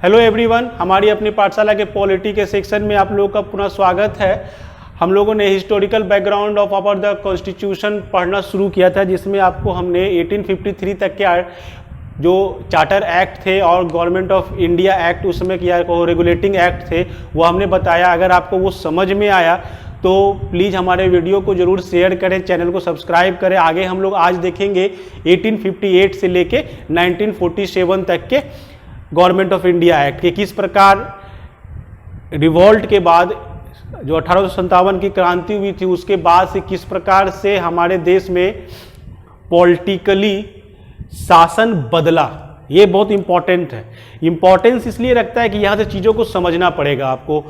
Hello everyone, हमारी अपनी पाठशाला के पॉलिटी के सेक्शन में आप लोगों का पुनः स्वागत है। हम लोगों ने historical background of our the constitution पढ़ना शुरू किया था, जिसमें आपको हमने 1853 तक के जो चार्टर एक्ट थे और गवर्नमेंट ऑफ इंडिया एक्ट उस समय किया रेगुलेटिंग एक्ट थे वो हमने बताया। अगर आपको वो समझ में आया तो प्लीज़ हमारे वीडियो को ज़रूर शेयर करें, चैनल को सब्सक्राइब करें। आगे हम लोग आज देखेंगे 1858 से लेके 1947 तक के गवर्नमेंट ऑफ इंडिया एक्ट के किस प्रकार रिवॉल्ट के बाद जो 1857 की क्रांति हुई थी उसके बाद से किस प्रकार से हमारे देश में पॉलिटिकली शासन बदला। ये बहुत इंपॉर्टेंट है। इंपॉर्टेंस इसलिए रखता है कि यहाँ से चीज़ों को समझना पड़ेगा आपको।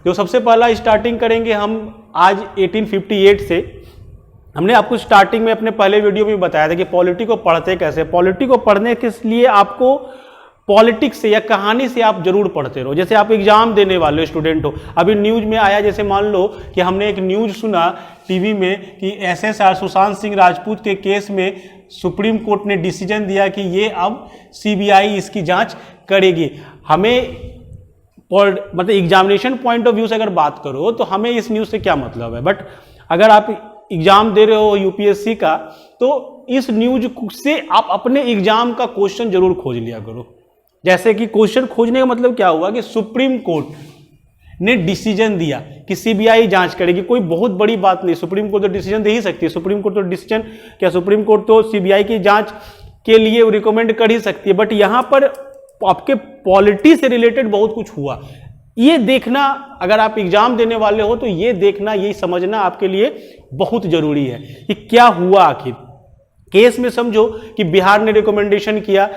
जो सबसे पहला स्टार्टिंग करेंगे हम आज 1858 से। हमने आपको स्टार्टिंग में अपने पहले वीडियो में बताया था कि पॉलिटी को पढ़ते कैसे। पॉलिटी को पढ़ने के लिए आपको पॉलिटिक्स से या कहानी से आप जरूर पढ़ते रहो। जैसे आप एग्जाम देने वाले स्टूडेंट हो, अभी न्यूज में आया, जैसे मान लो कि हमने एक न्यूज सुना टीवी में कि एसएसआर सुशांत सिंह राजपूत के केस में सुप्रीम कोर्ट ने डिसीजन दिया कि ये अब सीबीआई इसकी जांच करेगी। हमें मतलब एग्जामिनेशन पॉइंट ऑफ व्यू से अगर बात करो तो हमें इस न्यूज से क्या मतलब है, बट अगर आप एग्जाम दे रहे हो यूपीएससी का तो इस न्यूज से आप अपने एग्जाम का क्वेश्चन जरूर खोज लिया करो। जैसे कि क्वेश्चन खोजने का मतलब क्या हुआ कि सुप्रीम कोर्ट ने डिसीजन दिया कि सीबीआई जांच करेगी। कोई बहुत बड़ी बात नहीं, सुप्रीम कोर्ट तो डिसीजन दे ही सकती है। सुप्रीम कोर्ट तो डिसीजन क्या, सुप्रीम कोर्ट तो सीबीआई की जांच के लिए रिकमेंड कर ही सकती है। बट यहां पर आपके पॉलिटी से रिलेटेड बहुत कुछ हुआ। ये देखना, अगर आप एग्जाम देने वाले हो तो ये देखना, ये समझना आपके लिए बहुत जरूरी है कि क्या हुआ आखिर। केस में समझो कि बिहार ने रिकमेंडेशन किया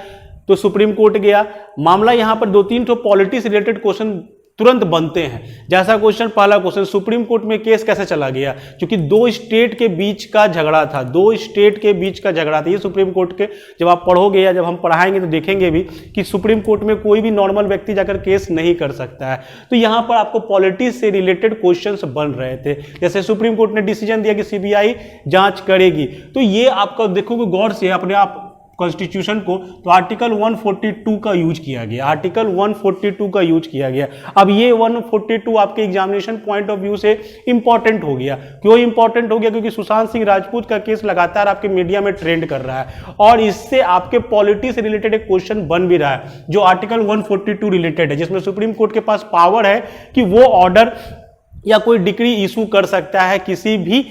तो सुप्रीम कोर्ट गया। मामला यहां पर दो तीन तो पॉलिटी से रिलेटेड क्वेश्चन तुरंत बनते हैं। जैसा क्वेश्चन, पहला क्वेश्चन, सुप्रीम कोर्ट में केस कैसे चला गया? क्योंकि दो स्टेट के बीच का झगड़ा था, दो स्टेट के बीच का झगड़ा था। ये सुप्रीम कोर्ट के जब आप पढ़ोगे या जब हम पढ़ाएंगे तो देखेंगे भी कि सुप्रीम कोर्ट में कोई भी नॉर्मल व्यक्ति जाकर केस नहीं कर सकता है। तो यहां पर आपको पॉलिटिक्स से रिलेटेड क्वेश्चंस बन रहे थे। जैसे सुप्रीम कोर्ट ने डिसीजन दिया कि सीबीआई जांच करेगी, तो ये आपका देखोगे गौर से अपने आप कॉन्स्टिट्यूशन को, तो आर्टिकल 142 का यूज किया गया। आर्टिकल 142 का यूज किया गया। अब ये 142 आपके एग्जामिनेशन पॉइंट ऑफ व्यू से इंपॉर्टेंट हो गया। क्यों इंपॉर्टेंट हो गया? क्योंकि सुशांत सिंह राजपूत का केस लगातार आपके मीडिया में ट्रेंड कर रहा है और इससे आपके पॉलिटी से रिलेटेड एक क्वेश्चन बन भी रहा है जो आर्टिकल 142 रिलेटेड है, जिसमें सुप्रीम कोर्ट के पास पावर है कि वो ऑर्डर या कोई डिक्री इशू कर सकता है किसी भी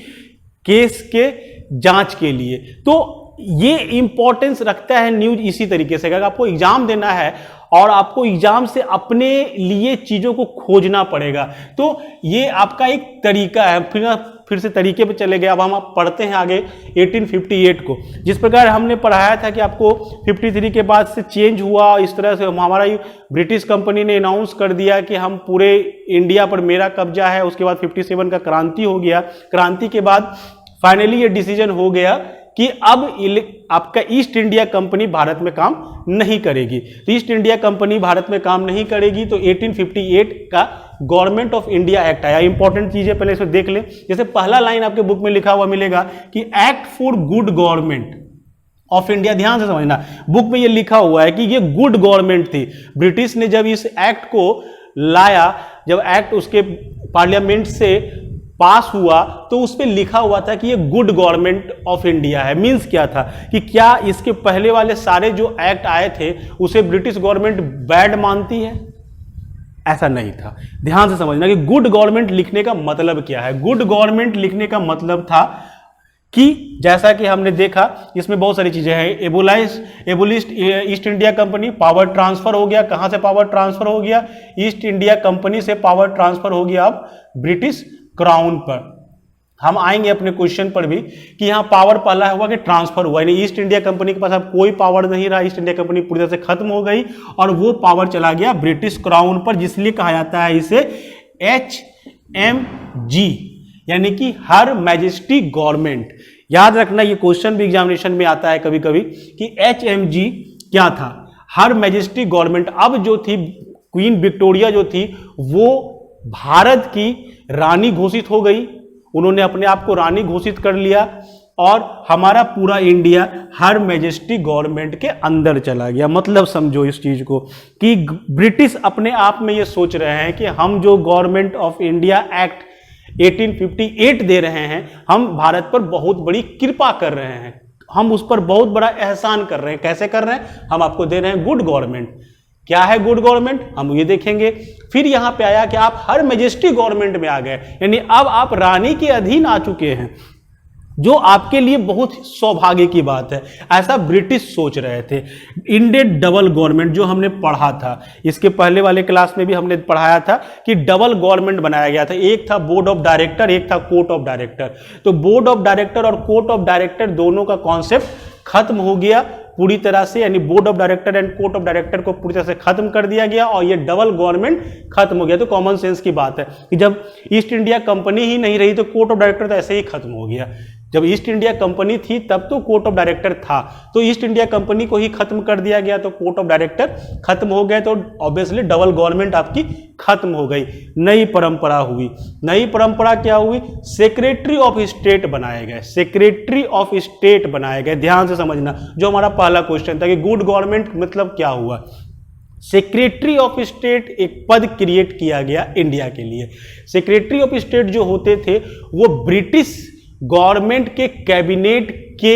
केस के जांच के लिए। तो ये इंपॉर्टेंस रखता है न्यूज इसी तरीके से। अगर आपको एग्जाम देना है और आपको एग्जाम से अपने लिए चीजों को खोजना पड़ेगा, तो ये आपका एक तरीका है। फिर से तरीके पे चले गए। अब हम पढ़ते हैं आगे 1858 को। जिस प्रकार हमने पढ़ाया था कि आपको 53 के बाद से चेंज हुआ, इस तरह से हमारा ब्रिटिश कंपनी ने अनाउंस कर दिया कि हम पूरे इंडिया पर मेरा कब्जा है। उसके बाद 57 का क्रांति हो गया। क्रांति के बाद फाइनली ये डिसीजन हो गया कि अब आपका ईस्ट इंडिया कंपनी भारत में काम नहीं करेगी। तो ईस्ट इंडिया कंपनी भारत में काम नहीं करेगी तो 1858 का गवर्नमेंट ऑफ इंडिया एक्ट आया। इंपॉर्टेंट चीजें पहले इसमें देख लें। जैसे पहला लाइन आपके बुक में लिखा हुआ मिलेगा कि act for good government of India. ध्यान से समझना, बुक में ये लिखा हुआ है कि ये गुड गवर्नमेंट थी। ब्रिटिश ने जब इस एक्ट को लाया, जब एक्ट उसके पार्लियामेंट से पास हुआ तो उस पर लिखा हुआ था कि ये गुड गवर्नमेंट ऑफ इंडिया है। मींस क्या था कि क्या इसके पहले वाले सारे जो एक्ट आए थे उसे ब्रिटिश गवर्नमेंट बैड मानती है? ऐसा नहीं था। ध्यान से समझना कि गुड गवर्नमेंट लिखने का मतलब क्या है। गुड गवर्नमेंट लिखने का मतलब था कि जैसा कि हमने देखा इसमें बहुत सारी चीजें हैं। Abolished East India Company, power transfer हो गया। कहां से पावर ट्रांसफर हो गया? ईस्ट इंडिया कंपनी से पावर ट्रांसफर हो गया अब ब्रिटिश क्राउन पर। हम आएंगे अपने क्वेश्चन पर भी कि यहां पावर पहला हुआ कि ट्रांसफर हुआ, यानी ईस्ट इंडिया कंपनी के पास अब कोई पावर नहीं रहा। ईस्ट इंडिया कंपनी पूरी तरह से खत्म हो गई और वो पावर चला गया ब्रिटिश क्राउन पर, जिसलिए कहा जाता है इसे HMG, यानी कि हर मैजेस्टी गवर्नमेंट। याद रखना, ये क्वेश्चन भी एग्जामिनेशन में आता है कभी कभी कि HMG क्या था? हर मैजेस्टी गवर्नमेंट। अब जो थी क्वीन विक्टोरिया जो थी वो भारत की रानी घोषित हो गई। उन्होंने अपने आप को रानी घोषित कर लिया और हमारा पूरा इंडिया हर मैजेस्टी गवर्नमेंट के अंदर चला गया। मतलब समझो इस चीज को कि ब्रिटिश अपने आप में ये सोच रहे हैं कि हम जो गवर्नमेंट ऑफ इंडिया एक्ट 1858 दे रहे हैं, हम भारत पर बहुत बड़ी कृपा कर रहे हैं, हम उस पर बहुत बड़ा एहसान कर रहे हैं। कैसे कर रहे हैं? हम आपको दे रहे हैं गुड गवर्नमेंट। क्या है गुड गवर्नमेंट, हम ये देखेंगे। फिर यहां पे आया कि आप हर मैजेस्टी गवर्नमेंट में आ गए, यानी अब आप रानी के अधीन आ चुके हैं, जो आपके लिए बहुत सौभाग्य की बात है। ऐसा ब्रिटिश सोच रहे थे। इंडियन डबल गवर्नमेंट जो हमने पढ़ा था, इसके पहले वाले क्लास में भी हमने पढ़ाया था कि डबल गवर्नमेंट बनाया गया था। एक था बोर्ड ऑफ डायरेक्टर, एक था कोर्ट ऑफ डायरेक्टर। तो बोर्ड ऑफ डायरेक्टर और कोर्ट ऑफ डायरेक्टर दोनों का कॉन्सेप्ट खत्म हो गया पूरी तरह से, यानी board of director and court of director को पूरी तरह से खत्म कर दिया गया और ये डबल गवर्नमेंट खत्म हो गया। तो कॉमन सेंस की बात है कि जब ईस्ट इंडिया कंपनी ही नहीं रही तो कोर्ट ऑफ डायरेक्टर तो ऐसे ही खत्म हो गया। जब ईस्ट इंडिया कंपनी थी तब तो कोर्ट ऑफ डायरेक्टर था, तो ईस्ट इंडिया कंपनी को ही खत्म कर दिया गया, तो कोर्ट ऑफ डायरेक्टर खत्म हो गए, तो ऑब्वियसली डबल गवर्नमेंट आपकी खत्म हो गई। नई परंपरा हुई। नई परंपरा क्या हुई? सेक्रेटरी ऑफ स्टेट बनाए गए। सेक्रेटरी ऑफ स्टेट बनाए गए। ध्यान से समझना, जो हमारा पहला क्वेश्चन था कि गुड गवर्नमेंट मतलब क्या हुआ। सेक्रेटरी ऑफ स्टेट एक पद क्रिएट किया गया इंडिया के लिए। सेक्रेटरी ऑफ स्टेट जो होते थे वो ब्रिटिश गवर्नमेंट के कैबिनेट के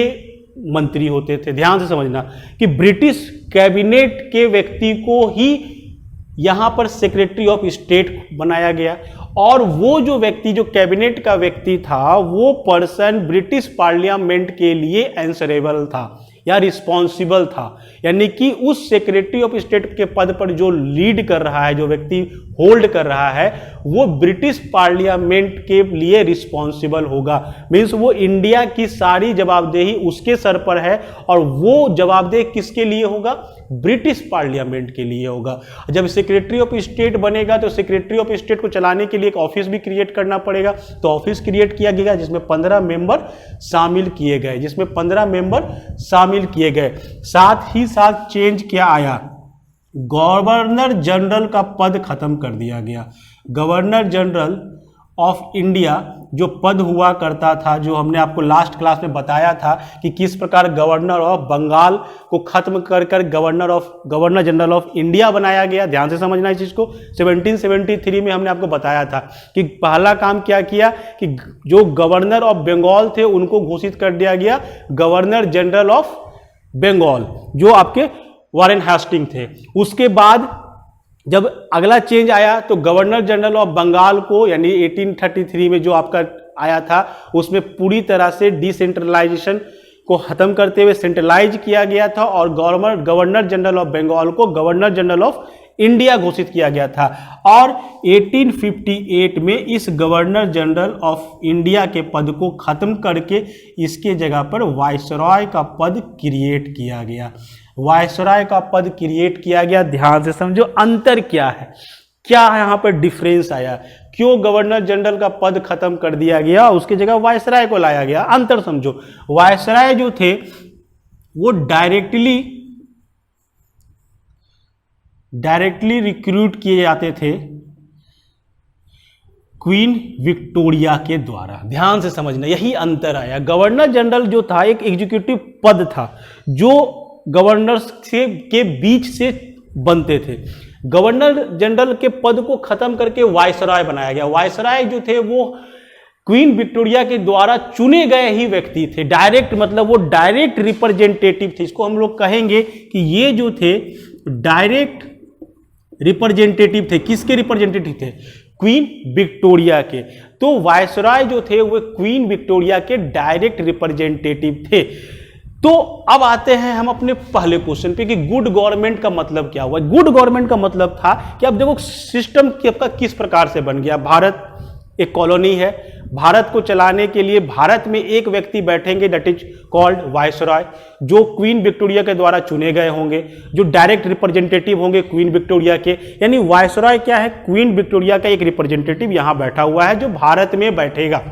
मंत्री होते थे। ध्यान से समझना कि ब्रिटिश कैबिनेट के व्यक्ति को ही यहां पर सेक्रेटरी ऑफ स्टेट बनाया गया, और वो जो व्यक्ति, जो कैबिनेट का व्यक्ति था, वो पर्सन ब्रिटिश पार्लियामेंट के लिए आंसरेबल था या रिस्पॉन्सिबल था। यानी कि उस सेक्रेटरी ऑफ स्टेट के पद पर जो लीड कर रहा है, जो व्यक्ति होल्ड कर रहा है, वो ब्रिटिश पार्लियामेंट के लिए रिस्पॉन्सिबल होगा। मीन्स वो इंडिया की सारी जवाबदेही उसके सर पर है, और वो जवाबदेह किसके लिए होगा? ब्रिटिश पार्लियामेंट के लिए होगा। जब सेक्रेटरी ऑफ स्टेट बनेगा तो सेक्रेटरी ऑफ स्टेट को चलाने के लिए एक ऑफिस भी क्रिएट करना पड़ेगा। तो ऑफिस क्रिएट किया गया जिसमें 15 मेंबर शामिल किए गए, जिसमें 15 मेंबर शामिल किए गए। साथ ही साथ चेंज क्या आया? गवर्नर जनरल का पद खत्म कर दिया गया। गवर्नर जनरल ऑफ इंडिया जो पद हुआ करता था, जो हमने आपको लास्ट क्लास में बताया था कि किस प्रकार गवर्नर ऑफ बंगाल को खत्म कर कर गवर्नर जनरल ऑफ इंडिया बनाया गया। ध्यान से समझना इस चीज को। 1773 में हमने आपको बताया था कि पहला काम क्या किया कि जो गवर्नर ऑफ बंगाल थे उनको घोषित कर दिया गया गवर्नर जनरल ऑफ बंगाल, जो आपके वॉरेन हेस्टिंग थे। उसके बाद जब अगला चेंज आया तो गवर्नर जनरल ऑफ बंगाल को, यानी 1833 में जो आपका आया था, उसमें पूरी तरह से डिसेंट्रलाइजेशन को खत्म करते हुए सेंट्रलाइज किया गया था, और गवर्नर जनरल ऑफ बंगाल को गवर्नर जनरल ऑफ इंडिया घोषित किया गया था। और 1858 में इस गवर्नर जनरल ऑफ इंडिया के पद को खत्म करके इसके जगह पर वायसरॉय का पद क्रिएट किया गया। वायसरॉय का पद क्रिएट किया गया। ध्यान से समझो अंतर क्या है, क्या यहां पर डिफरेंस आया, क्यों गवर्नर जनरल का पद खत्म कर दिया गया, उसकी जगह वायसरॉय को लाया गया। अंतर समझो। वायसरॉय जो थे वो डायरेक्टली रिक्रूट किए जाते थे क्वीन विक्टोरिया के द्वारा। ध्यान से समझना, यही अंतर आया। गवर्नर जनरल जो था एक एग्जीक्यूटिव पद था जो गवर्नर्स के बीच से बनते थे। गवर्नर जनरल के पद को खत्म करके वायसरॉय बनाया गया। वायसरॉय जो थे वो क्वीन विक्टोरिया के द्वारा चुने गए ही व्यक्ति थे। डायरेक्ट मतलब वो डायरेक्ट रिप्रेजेंटेटिव थे। इसको हम लोग कहेंगे कि ये जो थे डायरेक्ट रिप्रेजेंटेटिव थे। किसके रिप्रेजेंटेटिव थे? क्वीन विक्टोरिया के। तो वायसरॉय जो थे वो क्वीन विक्टोरिया के डायरेक्ट रिप्रेजेंटेटिव थे। तो अब आते हैं हम अपने पहले क्वेश्चन पे कि गुड गवर्नमेंट का मतलब क्या हुआ। गुड गवर्नमेंट का मतलब था कि अब देखो सिस्टम आपका किस प्रकार से बन गया। भारत एक कॉलोनी है, भारत को चलाने के लिए भारत में एक व्यक्ति बैठेंगे, दैट इज कॉल्ड वायसरॉय, जो क्वीन विक्टोरिया के द्वारा चुने गए होंगे, जो डायरेक्ट रिप्रेजेंटेटिव होंगे क्वीन विक्टोरिया के। यानी वायसरॉय क्या है? क्वीन विक्टोरिया का एक रिप्रेजेंटेटिव यहां बैठा हुआ है जो भारत में बैठेगा।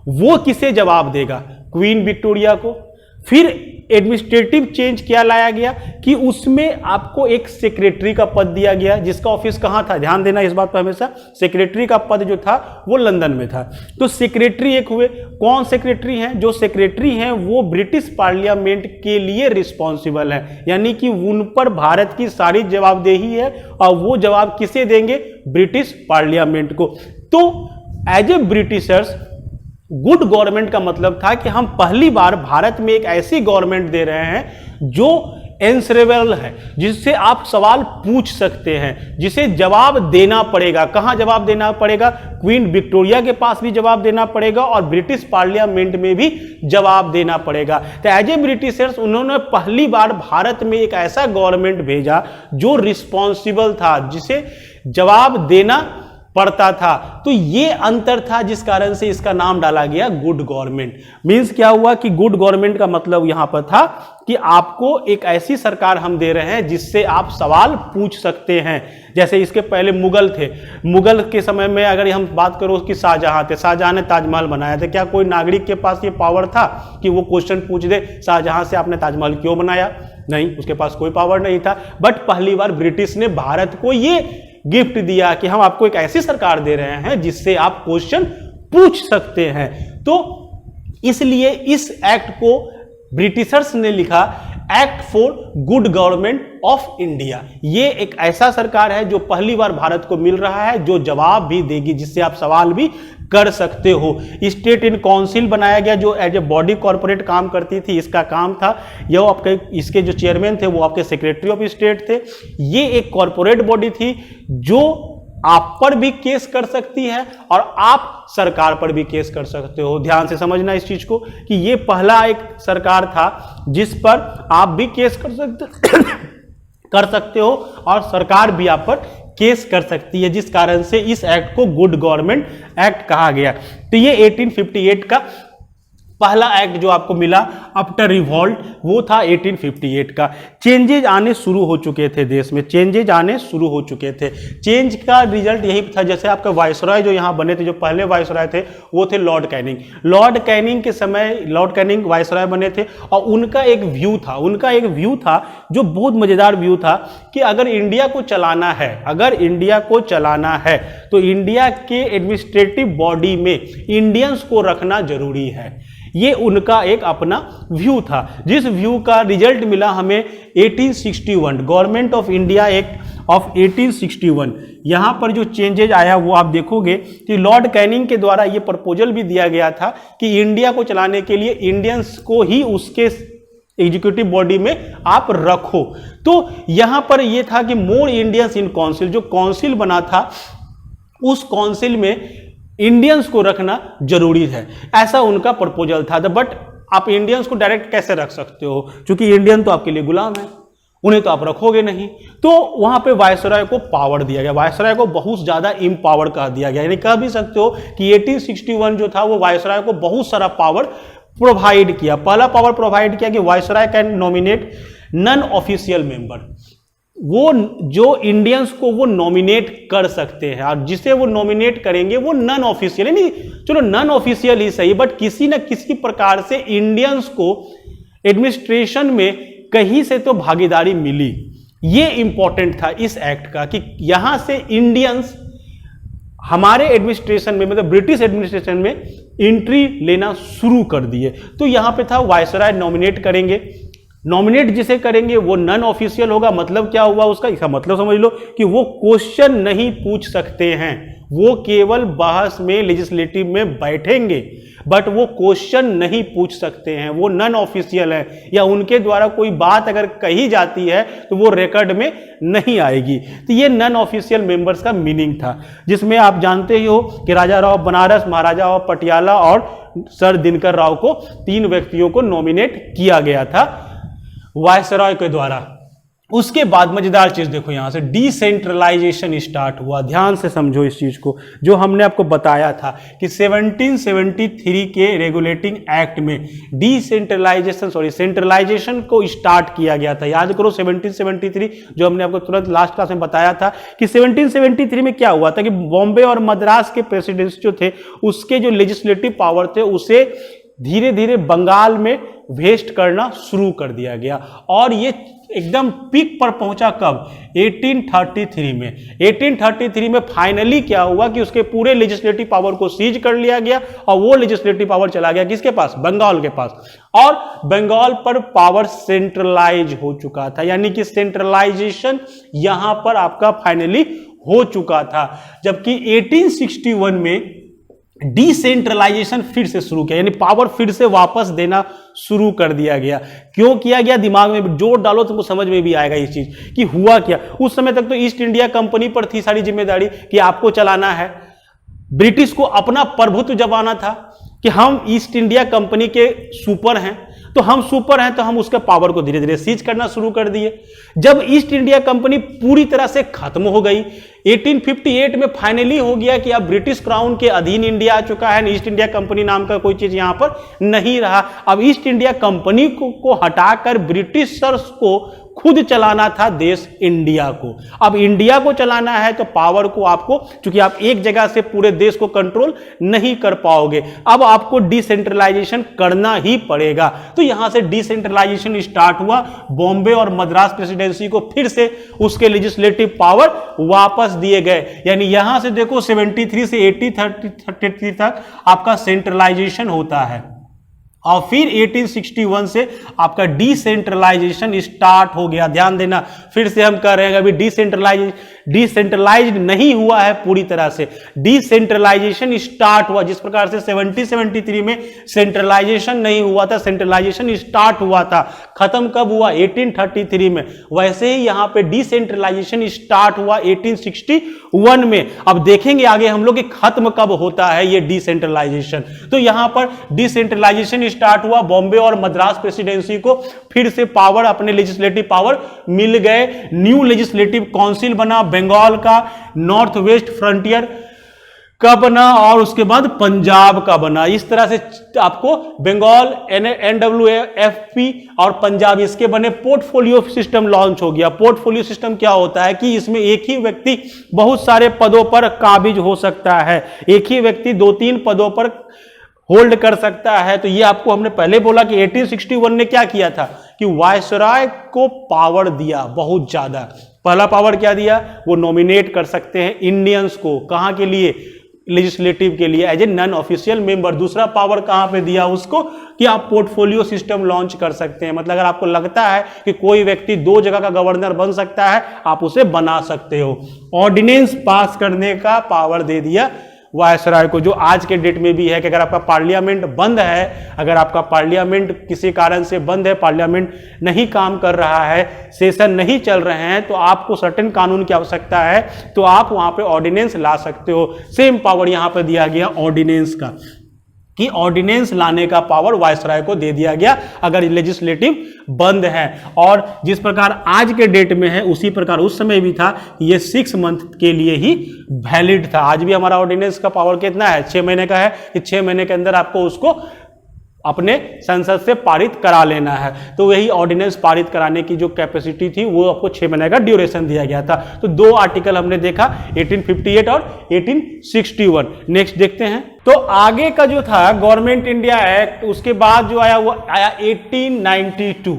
वो किसे जवाब देगा? क्वीन विक्टोरिया को। फिर एडमिनिस्ट्रेटिव चेंज क्या लाया गया कि उसमें आपको एक सेक्रेटरी का पद दिया गया, जिसका ऑफिस कहां था, ध्यान देना इस बात पर हमेशा, सेक्रेटरी का पद जो था वो लंदन में था। तो सेक्रेटरी एक हुए, कौन सेक्रेटरी हैं, जो सेक्रेटरी हैं वो ब्रिटिश पार्लियामेंट के लिए रिस्पॉन्सिबल है, यानी कि उन पर भारत की सारी जवाबदेही है और वो जवाब किसे देंगे, ब्रिटिश पार्लियामेंट को। तो as a Britishers good government का मतलब था कि हम पहली बार भारत में एक ऐसी गवर्नमेंट दे रहे हैं जो एंसरेबल है, जिससे आप सवाल पूछ सकते हैं, जिसे जवाब देना पड़ेगा। कहां जवाब देना पड़ेगा, क्वीन विक्टोरिया के पास भी जवाब देना पड़ेगा और ब्रिटिश पार्लियामेंट में भी जवाब देना पड़ेगा। तो एज ए ब्रिटिशर्स उन्होंने पहली बार भारत में एक ऐसा गवर्नमेंट भेजा जो रिस्पॉन्सिबल था, जिसे जवाब देना पड़ता था। तो ये अंतर था जिस कारण से इसका नाम डाला गया गुड गवर्नमेंट। मींस क्या हुआ कि गुड गवर्नमेंट का मतलब यहां पर था कि आपको एक ऐसी सरकार हम दे रहे हैं जिससे आप सवाल पूछ सकते हैं। जैसे इसके पहले मुगल थे, मुगल के समय में अगर हम बात करो कि शाहजहां थे, शाहजहां ने ताजमहल बनाया था, क्या कोई नागरिक के पास ये पावर था कि वो क्वेश्चन पूछ दे शाहजहां से आपने ताजमहल क्यों बनाया? नहीं, उसके पास कोई पावर नहीं था। बट पहली बार ब्रिटिश ने भारत को ये गिफ्ट दिया कि हम आपको एक ऐसी सरकार दे रहे हैं जिससे आप क्वेश्चन पूछ सकते हैं। तो इसलिए इस एक्ट को ब्रिटिशर्स ने लिखा act for good government of India. ये एक ऐसा सरकार है जो पहली बार भारत को मिल रहा है, जो जवाब भी देगी, जिससे आप सवाल भी कर सकते हो। स्टेट इन काउंसिल बनाया गया जो एज ए बॉडी कॉर्पोरेट काम करती थी। इसका काम था, यह आपके इसके जो चेयरमैन थे वो आपके सेक्रेटरी ऑफ स्टेट थे। ये एक कॉर्पोरेट बॉडी थी जो आप पर भी केस कर सकती है और आप सरकार पर भी केस कर सकते हो। ध्यान से समझना इस चीज को कि ये पहला एक सरकार था जिस पर आप भी केस कर सकते हो और सरकार भी आप पर केस कर सकती है, जिस कारण से इस एक्ट को गुड गवर्नमेंट एक्ट कहा गया। तो ये 1858 का पहला एक्ट जो आपको मिला आफ्टर रिवॉल्ट वो था 1858 का। चेंजेज आने शुरू हो चुके थे देश में, चेंजेज आने शुरू हो चुके थे। चेंज का रिजल्ट यही था, जैसे आपके वायसरॉय जो यहाँ बने थे, जो पहले वायसरॉय थे वो थे लॉर्ड कैनिंग। लॉर्ड कैनिंग के समय लॉर्ड कैनिंग वायसरॉय बने थे और उनका एक व्यू था जो बहुत मजेदार व्यू था कि अगर इंडिया को चलाना है तो इंडिया के एडमिनिस्ट्रेटिव बॉडी में इंडियंस को रखना जरूरी है। ये उनका एक अपना व्यू था, जिस व्यू का रिजल्ट मिला हमें 1861 government of India act of 1861। यहां पर जो चेंजेज आया वो आप देखोगे कि लॉर्ड कैनिंग के द्वारा ये प्रपोजल भी दिया गया था कि इंडिया को चलाने के लिए इंडियंस को ही उसके एग्जीक्यूटिव बॉडी में आप रखो। तो यहां पर यह था कि मोर इंडियंस इन काउंसिल, जो काउंसिल बना था उस काउंसिल में इंडियंस को रखना जरूरी है, ऐसा उनका प्रपोजल था। बट आप इंडियंस को डायरेक्ट कैसे रख सकते हो, क्योंकि इंडियन तो आपके लिए गुलाम है, उन्हें तो आप रखोगे नहीं। तो वहां पे वायसरॉय को पावर दिया गया, वायसरॉय को बहुत ज्यादा इम्पावर कर दिया गया। यानी कह भी सकते हो कि 1861 जो था वो वायसरॉय को बहुत सारा पावर प्रोवाइड किया। पहला पावर प्रोवाइड किया कि viceroy can nominate non official member, वो जो इंडियंस को वो नॉमिनेट कर सकते हैं और जिसे वो नॉमिनेट करेंगे वो नॉन ऑफिशियल, यानी चलो नॉन ऑफिशियल ही सही, बट किसी न किसी प्रकार से इंडियंस को एडमिनिस्ट्रेशन में कहीं से तो भागीदारी मिली। ये इंपॉर्टेंट था इस एक्ट का कि यहां से इंडियंस हमारे एडमिनिस्ट्रेशन में, मतलब ब्रिटिश एडमिनिस्ट्रेशन में एंट्री लेना शुरू कर दिए। तो यहां पे था वायसरॉय नॉमिनेट करेंगे, नॉमिनेट जिसे करेंगे वो नॉन ऑफिशियल होगा। मतलब क्या हुआ उसका, इसका मतलब समझ लो कि वो क्वेश्चन नहीं पूछ सकते हैं, वो केवल बहस में लेजिस्लेटिव में बैठेंगे बट वो क्वेश्चन नहीं पूछ सकते हैं, वो नॉन ऑफिशियल है, या उनके द्वारा कोई बात अगर कही जाती है तो वो रिकॉर्ड में नहीं आएगी। तो ये नॉन ऑफिशियल मेंबर्स का मीनिंग था, जिसमें आप जानते ही हो कि राजा राव बनारस, महाराजा राव पटियाला और सर दिनकर राव को, तीन व्यक्तियों को नॉमिनेट किया गया था वायसरॉय के द्वारा। उसके बाद मजेदार चीज देखो, यहां से डिसेंट्रलाइजेशन स्टार्ट हुआ। ध्यान से समझो इस चीज को, जो हमने आपको बताया था कि 1773 के रेगुलेटिंग एक्ट में सेंट्रलाइजेशन को स्टार्ट किया गया था। याद करो 1773, जो हमने आपको तुरंत लास्ट क्लास में बताया था कि 1773 में क्या हुआ था कि बॉम्बे और मद्रास के प्रेसिडेंट्स जो थे उसके जो लेजिस्लेटिव पावर थे उसे धीरे धीरे बंगाल में वेस्ट करना शुरू कर दिया गया। और ये एकदम पीक पर पहुंचा कब? 1833 में। 1833 में फाइनली क्या हुआ कि उसके पूरे लेजिस्लेटिव पावर को सीज कर लिया गया और वो लेजिस्लेटिव पावर चला गया किसके पास? बंगाल के पास। और बंगाल पर पावर सेंट्रलाइज हो चुका था, यानी कि सेंट्रलाइजेशन यहां पर आपका फाइनली हो चुका था। जबकि 1861 में डिसेंट्रलाइजेशन फिर से शुरू किया, यानी पावर फिर से वापस देना शुरू कर दिया गया। क्यों किया गया? दिमाग में जोर डालो तुमको समझ में भी आएगा इस चीज कि हुआ क्या। उस समय तक तो ईस्ट इंडिया कंपनी पर थी सारी जिम्मेदारी कि आपको चलाना है। ब्रिटिश को अपना प्रभुत्व जमाना था कि हम ईस्ट इंडिया कंपनी के सुपर हैं, तो हम सुपर हैं तो हम उसके पावर को धीरे धीरे सीज करना शुरू कर दिए। जब ईस्ट इंडिया कंपनी पूरी तरह से खत्म हो गई, 1858 में फाइनली हो गया कि अब ब्रिटिश क्राउन के अधीन इंडिया आ चुका है, ईस्ट इंडिया कंपनी नाम का कोई चीज यहां पर नहीं रहा। अब ईस्ट इंडिया कंपनी को हटाकर ब्रिटिशर्स को खुद चलाना था देश इंडिया को। अब इंडिया को चलाना है तो पावर को आपको, चूंकि आप एक जगह से पूरे देश को कंट्रोल नहीं कर पाओगे, अब आपको डिसेंट्रलाइजेशन करना ही पड़ेगा। तो यहां से डिसेंट्रलाइजेशन स्टार्ट हुआ। बॉम्बे और मद्रास प्रेसिडेंसी को फिर से उसके लेजिस्लेटिव पावर वापस दिए गए। यानी यहां से देखो 73 से 1833 तक आपका सेंट्रलाइजेशन होता है और फिर 1861 से आपका डिसेंट्रलाइजेशन स्टार्ट हो गया। ध्यान देना, फिर से हम कह रहे हैं अभी डिसेंट्रलाइज्ड नहीं हुआ है पूरी तरह से, डिसेंट्रलाइजेशन स्टार्ट हुआ। जिस प्रकार से 73 में सेंट्रलाइजेशन नहीं हुआ था, सेंट्रलाइजेशन स्टार्ट हुआ था। खत्म कब हुआ? 1833 में। वैसे ही यहां पे डिसेंट्रलाइजेशन स्टार्ट हुआ 1861 में। अब देखेंगे आगे हम लोग कि खत्म कब होता है ये डिसेंट्रलाइजेशन। तो यहां पर डिसेंट्रलाइजेशन स्टार्ट हुआ, बॉम्बे और मद्रास प्रेसिडेंसी को फिर से पावर, अपने लेजिस्लेटिव पावर मिल गए। न्यू लेजिस्लेटिव काउंसिल बना, बंगाल का नॉर्थ वेस्ट फ्रंटियर का बना और उसके बाद पंजाब का बना। इस तरह से आपको बंगाल, NWFP और पंजाब इसके बने। पोर्टफोलियो सिस्टम लॉन्च हो गया। पोर्टफोलियो सिस्टम क्या होता है कि इसमें एक ही व्यक्ति बहुत सारे पदों पर काबिज हो सकता है, एक ही व्यक्ति 2-3 पदों पर होल्ड कर सकता है। तो ये आपको हमने पहले बोला कि 1861 ने क्या किया था कि वायसराय को पावर दिया बहुत ज्यादा। पहला पावर क्या दिया? वो नॉमिनेट कर सकते हैं इंडियंस को, कहां के लिए? लेजिस्लेटिव के लिए, as a non official member. दूसरा पावर कहां पे दिया उसको कि आप पोर्टफोलियो सिस्टम लॉन्च कर सकते हैं। मतलब अगर आपको लगता है कि कोई व्यक्ति 2 जगह का गवर्नर बन सकता है, आप उसे बना सकते हो। ऑर्डिनेंस पास करने का पावर दे दिया वायसराय को, जो आज के डेट में भी है कि अगर आपका पार्लियामेंट बंद है, अगर आपका पार्लियामेंट किसी कारण से बंद है, पार्लियामेंट नहीं काम कर रहा है, सेशन नहीं चल रहे हैं, तो आपको सर्टेन कानून की आवश्यकता है, तो आप वहां पे ऑर्डिनेंस ला सकते हो। सेम पावर यहां पे दिया गया ऑर्डिनेंस का, कि ऑर्डिनेंस लाने का पावर वायसराय को दे दिया गया अगर लेजिस्लेटिव बंद है। और जिस प्रकार आज के डेट में है उसी प्रकार उस समय भी था, ये 6 मंथ के लिए ही वैलिड था। आज भी हमारा ऑर्डिनेंस का पावर कितना है? 6 महीने का है कि 6 महीने के अंदर आपको उसको अपने संसद से पारित करा लेना है। तो वही ऑर्डिनेंस पारित कराने की जो कैपेसिटी थी वो आपको 6 महीने का ड्यूरेशन दिया गया था। तो 2 आर्टिकल हमने देखा, 1858 और 1861। नेक्स्ट देखते हैं। तो आगे का जो था गवर्नमेंट इंडिया एक्ट, उसके बाद जो आया वो आया 1892।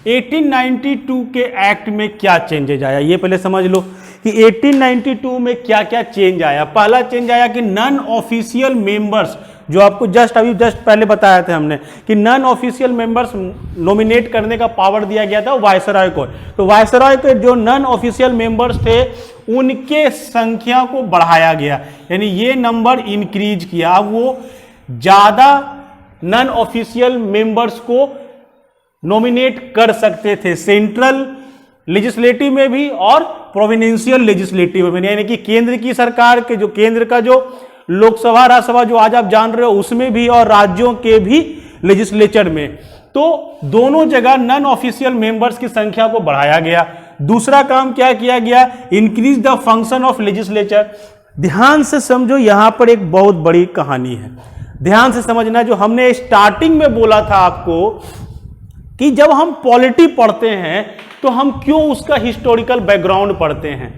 1892 के एक्ट में क्या चेंजेज आया ये पहले समझ लो कि 1892 में क्या क्या चेंज आया। पहला चेंज आया कि नॉन ऑफिशियल मेंबर्स, जो आपको जस्ट पहले बताया था हमने कि नॉन ऑफिशियल मेंबर्स नॉमिनेट करने का पावर दिया गया था वायसराय को। तो वायसराय के जो नॉन ऑफिशियल मेंबर्स थे उनके संख्या को बढ़ाया गया, यानी ये नंबर इंक्रीज किया। वो ज्यादा नॉन ऑफिशियल मेंबर्स को नॉमिनेट कर सकते थे, सेंट्रल लेजिस्लेटिव में भी और प्रोविंशियल लेजिस्लेटिव में, यानी कि केंद्र की सरकार के जो केंद्र का जो लोकसभा राज्यसभा जो आज आप जान रहे हो उसमें भी और राज्यों के भी लेजिस्लेचर में। तो दोनों जगह नॉन ऑफिशियल मेंबर्स की संख्या को बढ़ाया गया। दूसरा काम क्या किया गया? Increase the function of legislature. ध्यान से समझो, यहां पर एक बहुत बड़ी कहानी है, ध्यान से समझना। जो हमने स्टार्टिंग में बोला था आपको कि जब हम पॉलिटी पढ़ते हैं तो हम क्यों उसका हिस्टोरिकल बैकग्राउंड पढ़ते हैं।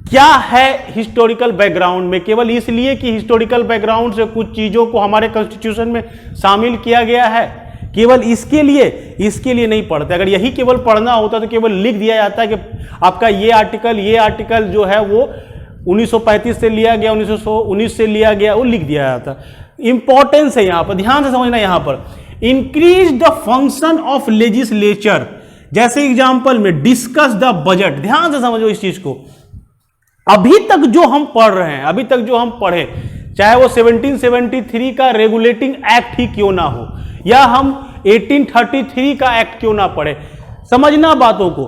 क्या है हिस्टोरिकल बैकग्राउंड में? केवल इसलिए कि हिस्टोरिकल बैकग्राउंड से कुछ चीजों को हमारे कॉन्स्टिट्यूशन में शामिल किया गया है, केवल इसके लिए नहीं पढ़ते। अगर यही केवल पढ़ना होता तो केवल लिख दिया जाता है कि आपका ये आर्टिकल जो है वो 1935 से लिया गया, 1919 से लिया गया, वो लिख दिया जाता। इंपॉर्टेंस है यहां पर, ध्यान से समझना। यहां पर increase the function of legislature, जैसे एग्जांपल में डिस्कस द बजट, ध्यान से समझो इस चीज को। अभी तक जो हम पढ़ रहे हैं, अभी तक जो हम पढ़े, चाहे वो 1773 का रेगुलेटिंग एक्ट ही क्यों ना हो, या हम 1833 का एक्ट क्यों ना पढ़े, समझना बातों को।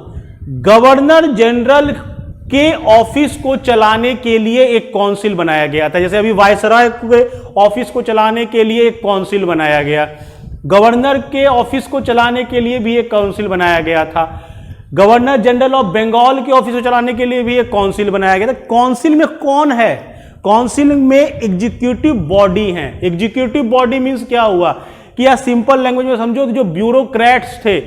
गवर्नर जनरल के ऑफिस को चलाने के लिए एक काउंसिल बनाया गया था, जैसे अभी वायसराय के ऑफिस को चलाने के लिए एक काउंसिल बनाया गया, गवर्नर के ऑफिस को चलाने के लिए भी एक काउंसिल बनाया गया था, गवर्नर जनरल ऑफ बंगाल के ऑफिस को चलाने के लिए भी एक काउंसिल बनाया गया था। काउंसिल में कौन है? काउंसिल में एग्जीक्यूटिव बॉडी है। एग्जीक्यूटिव बॉडी मींस क्या हुआ कि या सिंपल लैंग्वेज में समझो तो जो ब्यूरोक्रेट्स थे,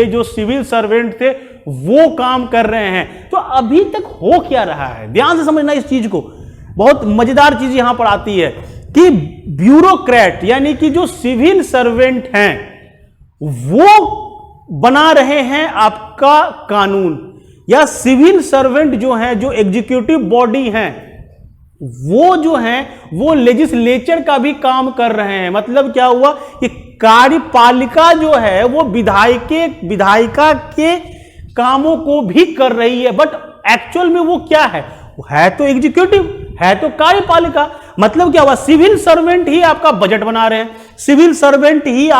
जो सिविल सर्वेंट थे, वो काम कर रहे हैं। तो अभी तक हो क्या रहा है, ध्यान से समझना इस चीज को। बहुत मजेदार चीज यहां पर आती है कि ब्यूरोक्रेट यानी कि जो सिविल सर्वेंट हैं वो बना रहे हैं आपका कानून, या सिविल सर्वेंट जो हैं, जो एग्जीक्यूटिव बॉडी हैं, वो जो हैं वो लेजिस्लेचर का भी काम कर रहे हैं। मतलब क्या हुआ कि कार्यपालिका जो है वो विधायिका के कामों को भी कर रही है, बट एक्चुअल में वो क्या है तो एग्जीक्यूटिव, है तो कार्यपालिका। मतलब क्या हुआ, सिविल सर्वेंट ही आपका बजट बना रहे हैं, सिविल सर्वेंट ही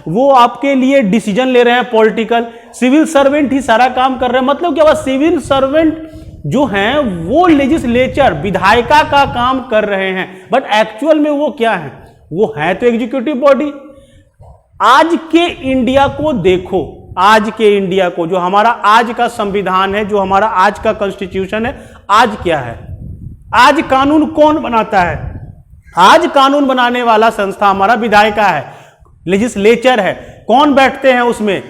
वो आपके लिए डिसीजन ले रहे हैं पॉलिटिकल, सिविल सर्वेंट ही सारा काम कर रहे हैं। मतलब क्या हुआ, सिविल सर्वेंट जो हैं वो लेजिस्लेचर, विधायिका का काम कर रहे हैं, बट एक्चुअल में वो क्या है, वो है तो एग्जीक्यूटिव बॉडी। आज के इंडिया को देखो, आज के इंडिया को, जो हमारा आज का संविधान है, जो हमारा आज का कॉन्स्टिट्यूशन है, आज क्या है, आज कानून कौन बनाता है? आज कानून बनाने वाला संस्था हमारा विधायिका है, लेजिस्लेचर है। कौन बैठते हैं उसमें?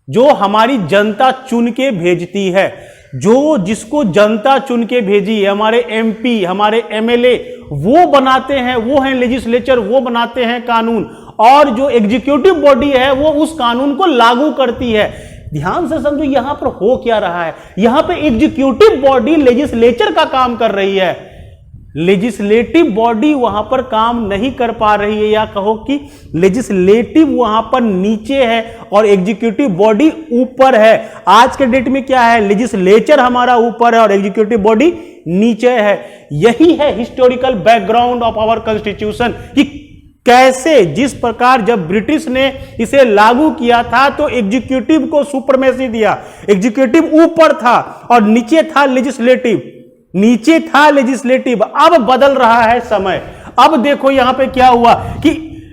जो हमारी जनता चुन के भेजती है, जिसको जनता चुन के भेजी है, हमारे एमपी, हमारे एमएलए, वो बनाते हैं, वो हैं लेजिस्लेचर, वो बनाते हैं कानून, और जो एग्जीक्यूटिव बॉडी है वो उस कानून को लागू करती है। ध्यान से समझो यहां पर हो क्या रहा है, यहां पे एग्जीक्यूटिव बॉडी लेजिस्लेचर का काम कर रही है, लेजिस्लेटिव बॉडी वहां पर काम नहीं कर पा रही है, या कहो कि लेजिस्लेटिव वहां पर नीचे है और एग्जीक्यूटिव बॉडी ऊपर है। आज के डेट में क्या है, लेजिस्लेचर हमारा ऊपर है और एग्जीक्यूटिव बॉडी नीचे है। यही है historical background of our constitution कि कैसे, जिस प्रकार जब ब्रिटिश ने इसे लागू किया था तो एग्जीक्यूटिव को सुपरमेसी दिया, एग्जीक्यूटिव ऊपर था और नीचे था लेजिस्लेटिव, अब बदल रहा है समय। अब देखो यहां पे क्या हुआ कि